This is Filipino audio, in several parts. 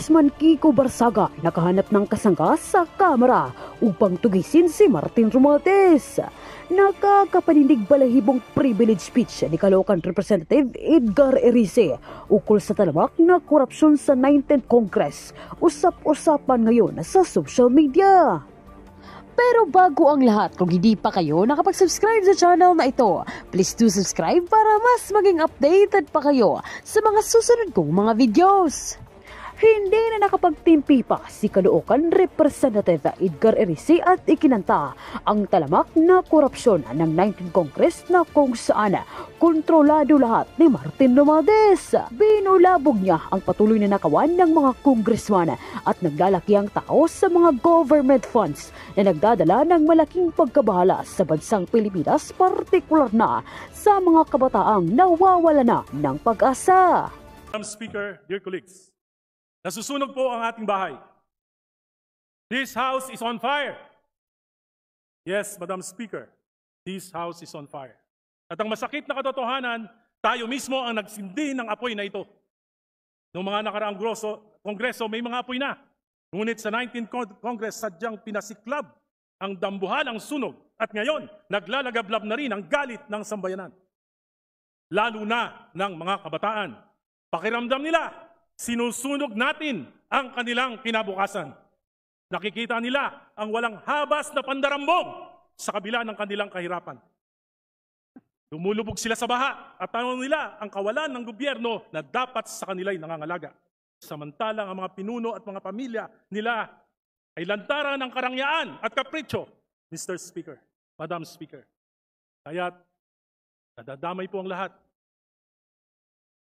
Congressman Kiko Barsaga nakahanap ng kasangga sa Kamara upang tugisin si Martin Romualdez. Nakakapanindig balahibong privilege speech ni Caloocan Representative Edgar Erice ukol sa talamak na korupsyon sa 19th Congress. Usap-usapan ngayon sa social media. Pero bago ang lahat, kung hindi pa kayo nakapag-subscribe sa channel na ito, please do subscribe para mas maging updated pa kayo sa mga susunod kong mga videos. Hindi na nakapagtimpi pa si Caloocan Representative Edgar Erice at ikinanta ang talamak na korupsyon ng 19th Congress na kung saan kontrolado lahat ni Martin Romualdez. Binulabog niya ang patuloy na nakawan ng mga congressman at naglalakiang tao sa mga government funds na nagdadala ng malaking pagkabahala sa bansang Pilipinas, partikular na sa mga kabataang nawawala na ng pag-asa. Madam Speaker, dear colleagues, nasusunog po ang ating bahay. This house is on fire. Yes, Madam Speaker, this house is on fire. At ang masakit na katotohanan, tayo mismo ang nagsindi ng apoy na ito. Noong mga nakaraang kongreso, may mga apoy na. Ngunit sa 19th Congress, sadyang pinasiklab ang dambuhalang sunog. At ngayon, naglalagablab na rin ang galit ng sambayanan. Lalo na ng mga kabataan. Pakiramdam nila, sinusunog natin ang kanilang kinabukasan. Nakikita nila ang walang habas na pandarambog sa kabila ng kanilang kahirapan. Lumulubog sila sa baha at tanong nila ang kawalan ng gobyerno na dapat sa kanila'y nangangalaga. Samantalang ang mga pinuno at mga pamilya nila ay lantaran ng karangyaan at kapritsyo, Mr. Speaker, Madam Speaker. Kaya't nadadamay po ang lahat.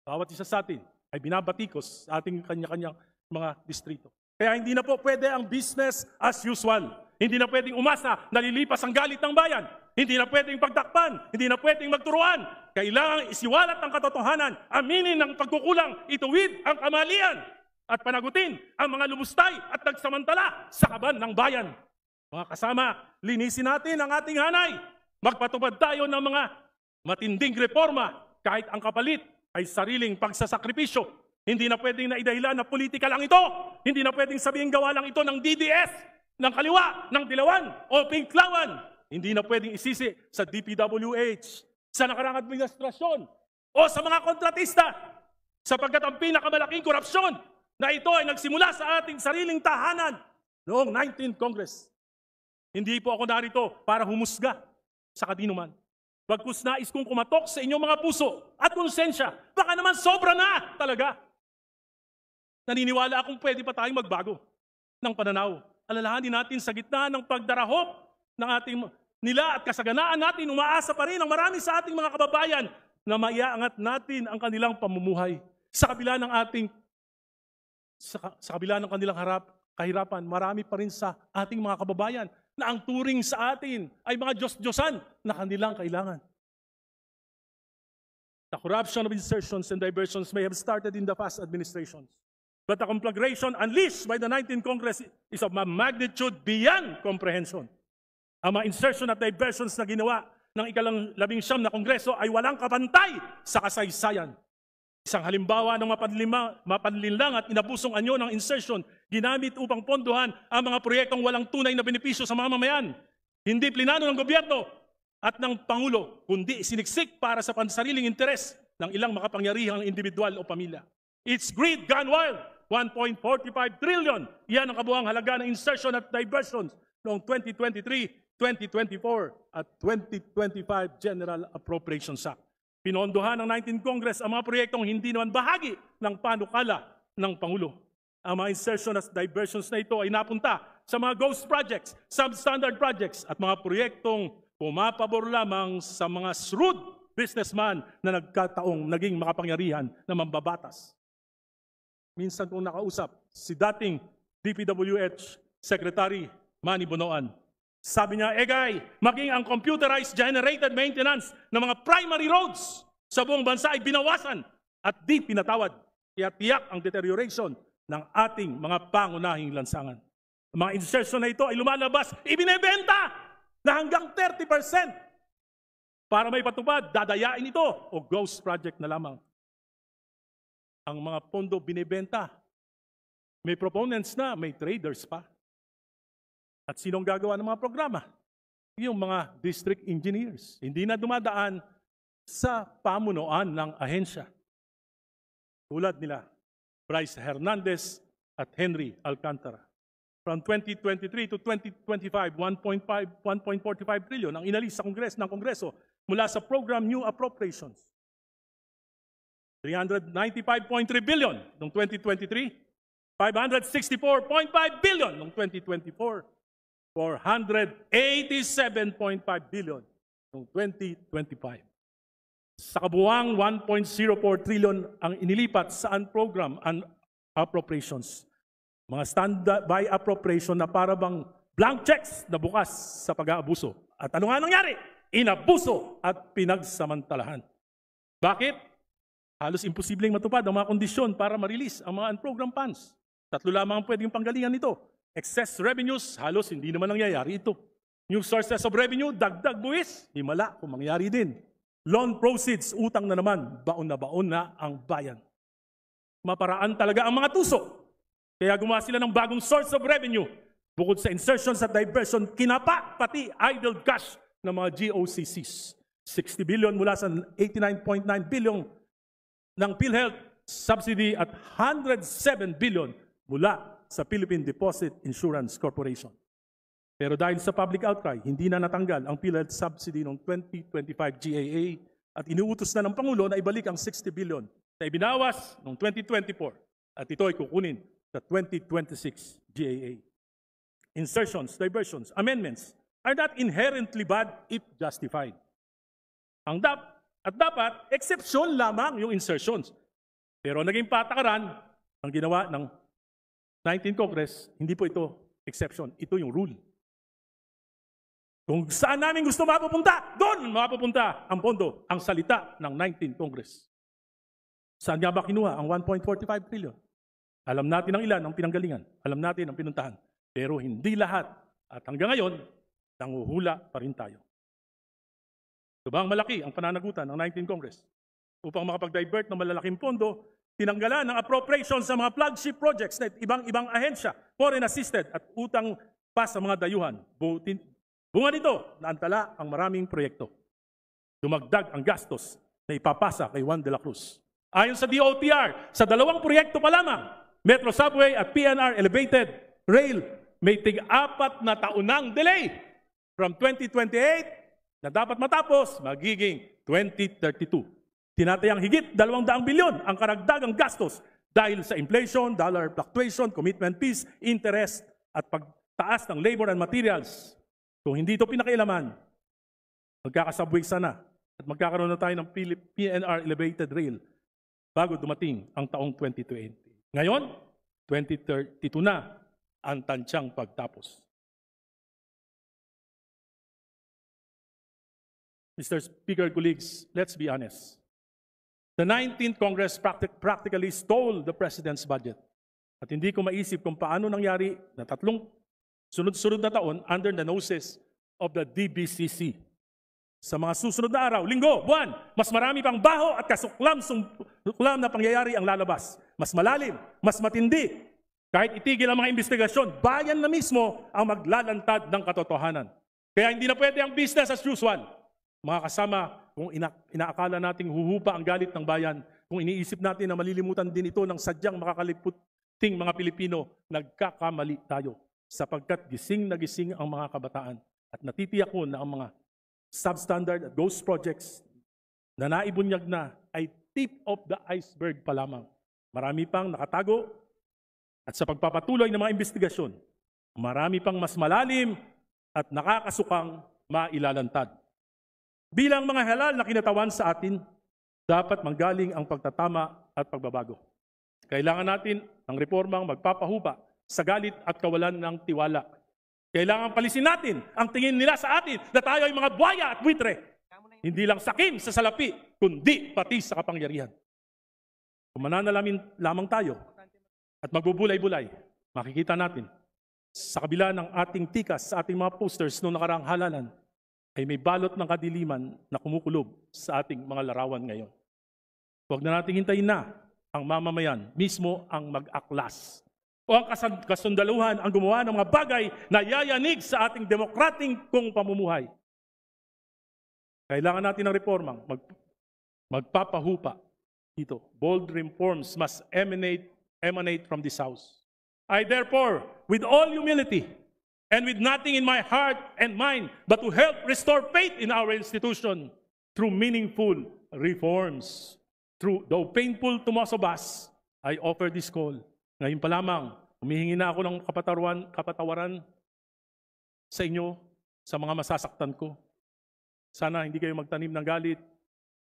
Bawat isa sa atin ay binabatikos sa ating kanya-kanyang mga distrito. Kaya hindi na po pwede ang business as usual. Hindi na pwedeng umasa, nalilipas ang galit ng bayan. Hindi na pwedeng pagtakpan, hindi na pwedeng magturuan. Kailangang isiwalat ang katotohanan, aminin ang pagkukulang, ituwid ang kamalian, at panagutin ang mga lumustay at nagsamantala sa kaban ng bayan. Mga kasama, linisin natin ang ating hanay. Magpatupad tayo ng mga matinding reforma kahit ang kapalit ay sariling pagsasakripisyo. Hindi na pwedeng naidahilan na politika lang ito. Hindi na pwedeng sabihin gawa lang ito ng DDS, ng kaliwa, ng dilawan o pinklawan. Hindi na pwedeng isisi sa DPWH, sa nakaraang administrasyon o sa mga kontratista, sapagkat ang pinakamalaking korupsyon na ito ay nagsimula sa ating sariling tahanan noong 19th Congress. Hindi po ako narito para humusga sa kadinuman. Bagkus nais kong kumatok sa inyong mga puso at konsensya. Baka naman sobra na talaga. Naniniwala akong pwede pa tayong magbago ng pananaw. Alalahanin natin sa gitna ng pagdarahop ng ating nila at kasaganaan natin, umaasa pa rin ang marami sa ating mga kababayan na maiaangat natin ang kanilang pamumuhay. Sa kabila ng kanilang kahirapan, marami pa rin sa ating mga kababayan na ang turing sa atin ay mga Diyos-Diyosan na kanilang kailangan. The corruption of insertions and diversions may have started in the past administrations, but the conflagration unleashed by the 19th Congress is of a magnitude beyond comprehension. Ang mga insertion at diversions na ginawa ng ika-19 na Kongreso ay walang kapantay sa kasaysayan. Isang halimbawa ng mapanlinlang at inabusong anyo ng insertion ginamit upang pondohan ang mga proyektong walang tunay na benepisyo sa mamamayan. Hindi plinano ng gobyerno at ng Pangulo, kundi isiniksik para sa pansariling interes ng ilang makapangyarihang individual o pamilya. It's greed gone wild. 1.45 trillion. Yan ang kabuuang halaga ng insertion at diversions noong 2023, 2024 at 2025 General Appropriations Act. Pinondohan ng 19th Congress ang mga proyektong hindi naman bahagi ng panukala ng Pangulo. Ang mga insertion at diversions na ito ay napunta sa mga ghost projects, substandard projects at mga proyektong pumapabor lamang sa mga shrewd businessman na nagkataong naging makapangyarihan na mambabatas. Minsan kong nakausap si dating DPWH Secretary Manny Bonoan, sabi niya, Egay, maging ang computerized generated maintenance ng mga primary roads sa buong bansa ay binawasan at di pinatawad. Kaya tiyak ang deterioration ng ating mga pangunahing lansangan. Ang mga insertion na ito ay lumalabas, ibinebenta na hanggang 30%. Para may patupad, dadayain ito o ghost project na lamang. Ang mga pondo binebenta May proponents na, may traders pa. At sinong gagawa ng mga programa? Yung mga district engineers. Hindi na dumadaan sa pamunuan ng ahensya. Tulad nila, Bryce Hernandez at Henry Alcantara. From 2023 to 2025, 1.45 trillion ang inalis sa Kongreso mula sa program New Appropriations. 395.3 billion noong 2023, 564.5 billion noong 2024, 487.5 billion noong 2025. Sa kabuuang 1.04 trillion ang inilipat sa program and appropriations. Mga standby appropriation na para bang blank checks na bukas sa pag-aabuso. At ano nga nangyari? Inabuso at pinagsamantalahan. Bakit? Halos imposibleng matupad ang mga kondisyon para ma-release ang mga unprogram funds. 3 lamang ang pwedeng panggalingan nito. Excess revenues, halos hindi naman nangyayari ito. New sources of revenue, dagdag buwis, himala kung mangyari din. Loan proceeds, utang na naman, baon na ang bayan. Maparaan talaga ang mga tusok. Kaya gumawa sila ng bagong source of revenue. Bukod sa insertions at diversion, kinapa pati idle cash ng mga GOCCs. 60 billion mula sa 89.9 billion ng PhilHealth subsidy at 107 billion mula sa Philippine Deposit Insurance Corporation. Pero dahil sa public outcry, hindi na natanggal ang PhilHealth subsidy noong 2025 GAA at iniutos na ng Pangulo na ibalik ang 60 billion na ibinawas noong 2024 at ito ay kukunin sa 2026 GAA. Insertions, diversions, amendments are not inherently bad if justified. Dapat, exception lamang yung insertions. Pero naging patakaran ang ginawa ng 19th Congress, hindi po ito exception, ito yung rule. Kung saan namin gusto mapupunta, doon mapupunta ang pondo, ang salita ng 19th Congress. Saan nga ba kinuha ang 1.45 trillion? Alam natin ang ilan ang pinanggalingan. Alam natin ang pinuntahan. Pero hindi lahat. At hanggang ngayon, nanguhula pa rin tayo. Ito ba ang malaki ang pananagutan ng 19th Congress? Upang makapag-divert ng malalaking pondo, tinanggalan ng appropriation sa mga flagship projects na ibang ahensya, foreign assisted at utang pa sa mga dayuhan. Bunga nito, naantala ang maraming proyekto. Dumagdag ang gastos na ipapasa kay Juan de la Cruz. Ayon sa DOTR, sa 2 proyekto pa lamang, Metro Subway at PNR Elevated Rail may tig-4 na taonang delay. From 2028 na dapat matapos, magiging 2032. Tinatayang higit 200 bilyon ang karagdagang gastos dahil sa inflation, dollar fluctuation, commitment fees, interest at pagtaas ng labor and materials. Kung hindi ito pinakailaman, magkakasubway sana at magkakaroon na tayo ng PNR Elevated Rail bago dumating ang taong 2020. Ngayon, 2032 na ang tansyang pagtapos. Mr. Speaker, colleagues, let's be honest. The 19th Congress practically stole the President's budget. At hindi ko maisip kung paano nangyari na 3 sunod-sunod na taon under the noses of the DBCC. Sa mga susunod na araw, linggo, buwan, mas marami pang baho at kasuklam na pangyayari ang lalabas. Mas malalim, mas matindi. Kahit itigil ang mga investigasyon, bayan na mismo ang maglalantad ng katotohanan. Kaya hindi na pwede ang business as usual. Mga kasama, kung inaakala nating huhupa ang galit ng bayan, kung iniisip natin na malilimutan din ito ng sadyang makakaliputing mga Pilipino, nagkakamali tayo. Sapagkat gising na gising ang mga kabataan. At natitiyak ko na ang mga substandard at ghost projects na naibunyag na ay tip of the iceberg pa lamang. Marami pang nakatago at sa pagpapatuloy ng mga investigasyon, marami pang mas malalim at nakakasukang mailalantad. Bilang mga halal na kinatawan sa atin, dapat manggaling ang pagtatama at pagbabago. Kailangan natin ng reformang magpapahupa sa galit at kawalan ng tiwala. Kailangan palisin natin ang tingin nila sa atin na tayo ay mga buhaya at buitre. Hindi lang sakim sa salapi, kundi pati sa kapangyarihan. Kung mananalamin lamang tayo at magbubulay-bulay, makikita natin sa kabila ng ating tikas sa ating mga posters noong nakaraang halalan, ay may balot ng kadiliman na kumukulob sa ating mga larawan ngayon. Huwag na nating hintayin na ang mamamayan mismo ang mag-aklas o ang kasundaluhan ang gumawa ng mga bagay na yayanig sa ating demokratikong pamumuhay. Kailangan natin ng reforma, magpapahupa dito. Bold reforms must emanate from this House. I therefore, with all humility, and with nothing in my heart and mind, but to help restore faith in our institution through meaningful reforms. Though painful to most of us, I offer this call. Ngayon pa lamang, humihingi na ako ng kapatawaran sa inyo, sa mga masasaktan ko. Sana hindi kayo magtanim ng galit.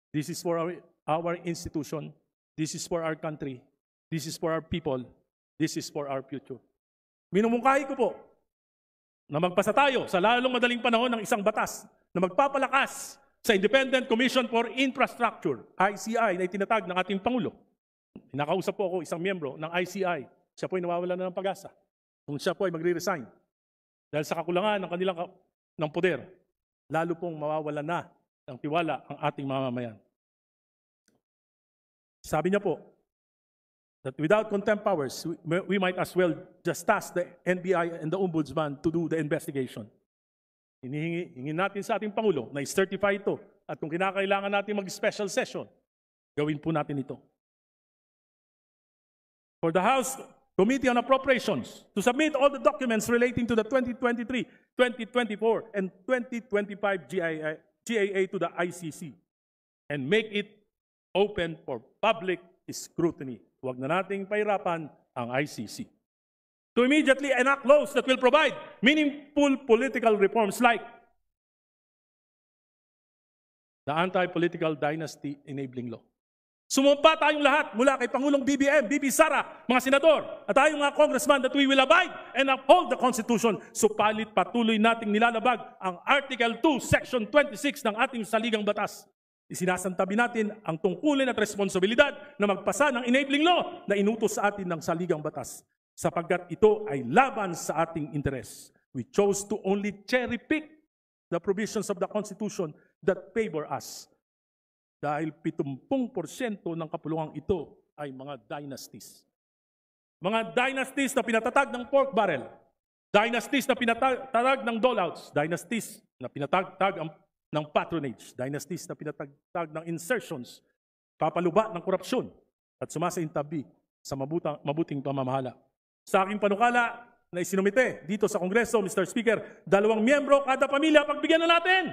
This is for our institution. This is for our country. This is for our people. This is for our future. Minumungkahi ko po na magpasa tayo sa lalong madaling panahon ng isang batas na magpapalakas sa Independent Commission for Infrastructure, ICI, na itinatag ng ating Pangulo. Nakausap po ako isang miyembro ng ICI. Siya po ay nawawala na ng pag-asa. Kung siya po ay magre-resign dahil sa kakulangan ng kanilang ng poder, lalo pong mawawala na ng tiwala ang ating mamamayan. Sabi niya po, that without contempt powers, we might as well just task the NBI and the Ombudsman to do the investigation. Hingin natin sa ating Pangulo na i-certify ito at kung kinakailangan natin mag-special session, gawin po natin ito. For the House Committee on Appropriations to submit all the documents relating to the 2023, 2024, and 2025 GAA to the ICC and make it open for public scrutiny. Huwag na nating pahirapan ang ICC. To immediately enact laws that will provide meaningful political reforms like the Anti-Political Dynasty Enabling Law. Sumumpa tayong lahat mula kay Pangulong BBM, BB Sara, mga senador, at tayong mga congressman that we will abide and uphold the Constitution. Supalit patuloy nating nilalabag ang Article 2, Section 26 ng ating saligang batas. Isinasantabi natin ang tungkulin at responsibilidad na magpasa ng enabling law na inutos sa atin ng saligang batas, sapagkat ito ay laban sa ating interes. We chose to only cherry-pick the provisions of the Constitution that favor us. Dahil 70% ng kapulungang ito ay mga dynasties. Mga dynasties na pinatatag ng pork barrel, dynasties na pinatatag ng doleouts, dynasties na pinatatag ng patronage, dynasties na pinatagtag ng insertions, papaluba ng korupsyon, at sumasaintabi sa mabuting pamamahala. Sa aking panukala na isinumite dito sa Kongreso, Mr. Speaker, 2 miyembro kada pamilya, pagbigyan na natin.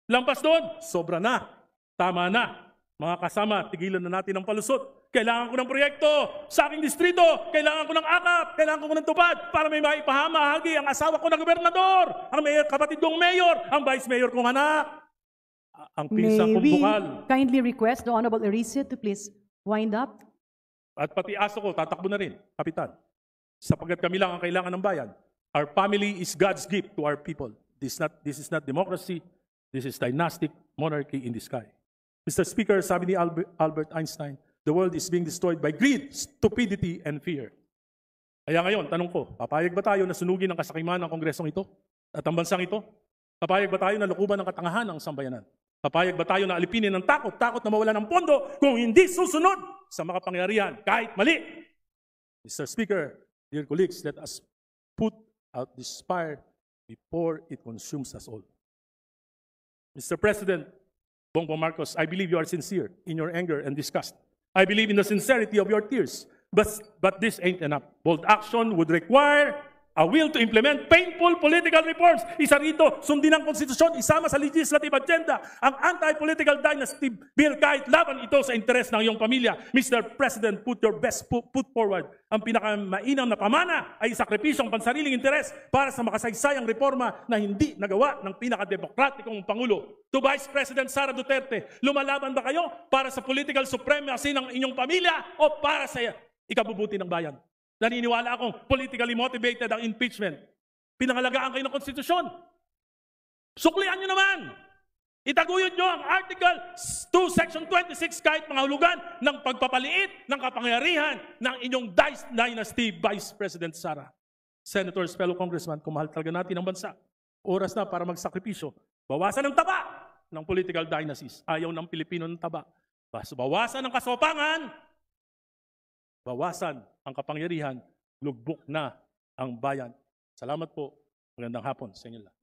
Lampas doon, sobra na. Tama na. Mga kasama, tigilan na natin ang palusot. Kailangan ko ng proyekto sa aking distrito. Kailangan ko ng akap. Kailangan ko ng tupad para may maipahamahagi ang asawa ko na gobernador, ang kapatid kong mayor, ang vice mayor kong anak, ang pinsan kong bukal. Kindly request the Honorable Erice to please wind up. At pati aso ko, tatakbo na rin, Kapitan. Sapagkat kami lang ang kailangan ng bayan. Our family is God's gift to our people. This is not democracy. This is dynastic monarchy in the sky. Mr. Speaker, sabi ni Albert Einstein, the world is being destroyed by greed, stupidity, and fear. Kaya ngayon, tanong ko, papayag ba tayo na sunugin ang kasakiman ng Kongresong ito at ang bansang ito? Papayag ba tayo na lukuban ng katangahan ng sambayanan? Papayag ba tayo na alipinin ng takot na mawala ng pondo kung hindi susunod sa makapangyarihan kahit mali? Mr. Speaker, dear colleagues, let us put out this fire before it consumes us all. Mr. President, Bongbong Marcos, I believe you are sincere in your anger and disgust. I believe in the sincerity of your tears. But this ain't enough. Bold action would require a will to implement painful political reforms. Isa rito, sundin ang konstitusyon, isama sa legislative agenda ang anti-political dynasty bill kahit laban ito sa interes ng iyong pamilya. Mr. President, put your best foot forward. Ang pinakamainam na pamana ay sakripisyong pansariling interes para sa makasaysayang reforma na hindi nagawa ng pinakademokratikong Pangulo. To Vice President Sara Duterte, lumalaban ba kayo para sa political supremacy ng inyong pamilya o para sa ikabubuti ng bayan? Naniniwala akong politically motivated ang impeachment. Pinangalagaan kayo ng konstitusyon. Suklian nyo naman. Itaguyod nyo ang Article 2, Section 26 kahit mga hulugan ng pagpapaliit ng kapangyarihan ng inyong dynasty, Vice President Sara. Senators, fellow congressman, kung mahal talaga natin ang bansa, oras na para magsakripisyo. Bawasan ang taba ng political dynasties. Ayaw ng Pilipino ng taba. Bawasan ang kasopangan. Bawasan ang kapangyarihan lugbok na ang bayan. Salamat po. Magandang hapon sa inyo lahat.